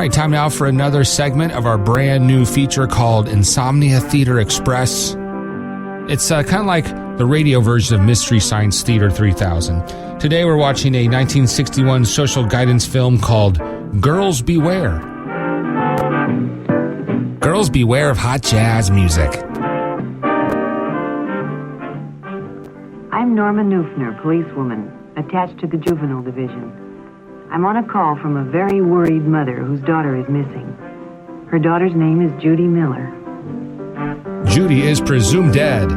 right, time now for another segment of our brand new feature called Insomnia Theater Express. It's kind of like the radio version of Mystery Science Theater 3000. Today we're watching a 1961 social guidance film called Girls Beware. Girls beware of hot jazz music. I'm Norma Neufner, policewoman, attached to the Juvenile Division. I'm on a call from a very worried mother whose daughter is missing. Her daughter's name is Judy Miller. Judy is presumed dead.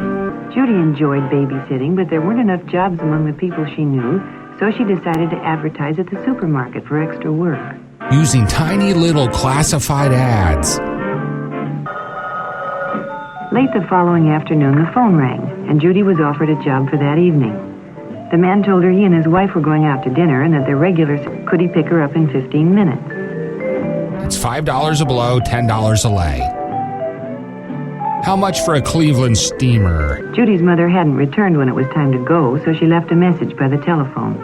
Judy enjoyed babysitting, but there weren't enough jobs among the people she knew, so she decided to advertise at the supermarket for extra work. Using tiny little classified ads. Late the following afternoon, the phone rang, and Judy was offered a job for that evening. The man told her he and his wife were going out to dinner and that their regulars could he pick her up in 15 minutes. It's $5 a blow, $10 a lay. How much for a Cleveland steamer? Judy's mother hadn't returned when it was time to go, so she left a message by the telephone.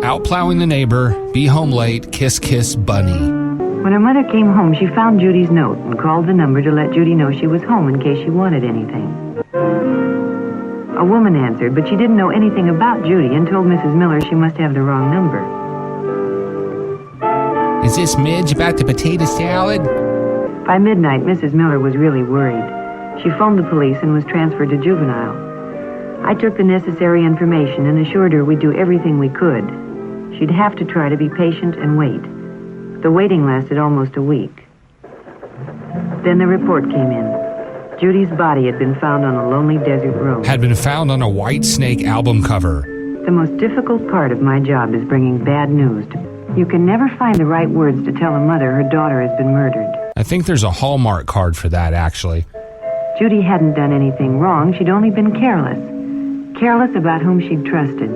Out plowing the neighbor, be home late, kiss, kiss, bunny. When her mother came home, she found Judy's note and called the number to let Judy know she was home in case she wanted anything. A woman answered, but she didn't know anything about Judy and told Mrs. Miller she must have the wrong number. Is this Midge about the potato salad? By midnight, Mrs. Miller was really worried. She phoned the police and was transferred to juvenile. I took the necessary information and assured her we'd do everything we could. She'd have to try to be patient and wait. The waiting lasted almost a week. Then the report came in. Judy's body had been found on a lonely desert road. Had been found on a Whitesnake album cover. The most difficult part of my job is bringing bad news to... You can never find the right words to tell a mother her daughter has been murdered. I think there's a Hallmark card for that, actually. Judy hadn't done anything wrong. She'd only been careless. Careless about whom she'd trusted.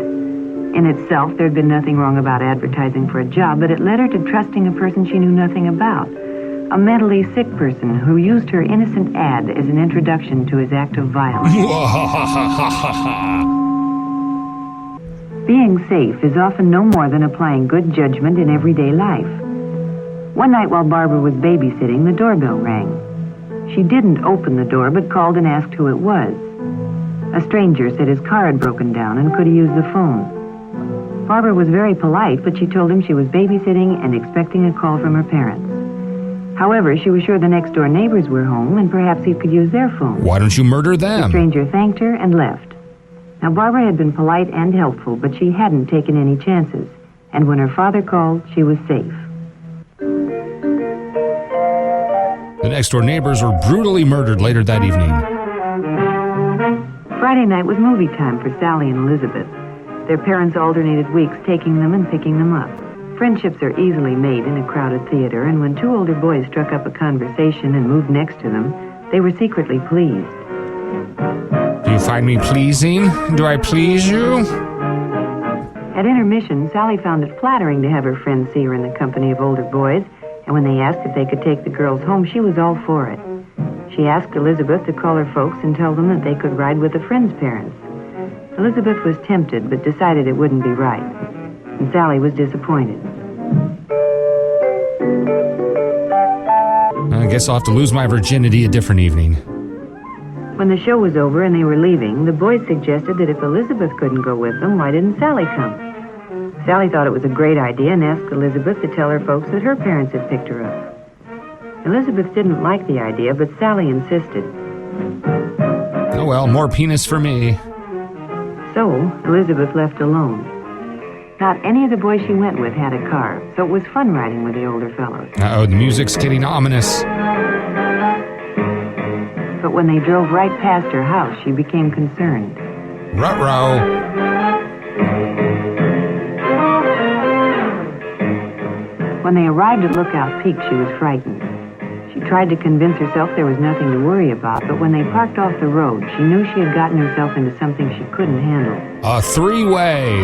In itself, there'd been nothing wrong about advertising for a job, but it led her to trusting a person she knew nothing about. A mentally sick person who used her innocent ad as an introduction to his act of violence. Being safe is often no more than applying good judgment in everyday life. One night while Barbara was babysitting, the doorbell rang. She didn't open the door, but called and asked who it was. A stranger said his car had broken down and could he use the phone. Barbara was very polite, but she told him she was babysitting and expecting a call from her parents. However, she was sure the next-door neighbors were home and perhaps he could use their phone. Why don't you murder them? The stranger thanked her and left. Now, Barbara had been polite and helpful, but she hadn't taken any chances. And when her father called, she was safe. The next-door neighbors were brutally murdered later that evening. Friday night was movie time for Sally and Elizabeth. Their parents alternated weeks taking them and picking them up. Friendships are easily made in a crowded theater, and when two older boys struck up a conversation and moved next to them, they were secretly pleased. Do you find me pleasing? Do I please you? At intermission, Sally found it flattering to have her friends see her in the company of older boys, and when they asked if they could take the girls home, she was all for it. She asked Elizabeth to call her folks and tell them that they could ride with a friend's parents. Elizabeth was tempted, but decided it wouldn't be right. And Sally was disappointed. I guess I'll have to lose my virginity a different evening. When the show was over and they were leaving, the boys suggested that if Elizabeth couldn't go with them, why didn't Sally come? Sally thought it was a great idea and asked Elizabeth to tell her folks that her parents had picked her up. Elizabeth didn't like the idea, but Sally insisted. Oh well, more penis for me. So, Elizabeth left alone. Not any of the boys she went with had a car, so it was fun riding with the older fellows. Uh-oh, the music's getting ominous. But when they drove right past her house, she became concerned. Ruh-roh. When they arrived at Lookout Peak, she was frightened. She tried to convince herself there was nothing to worry about, but when they parked off the road, she knew she had gotten herself into something she couldn't handle. A three-way.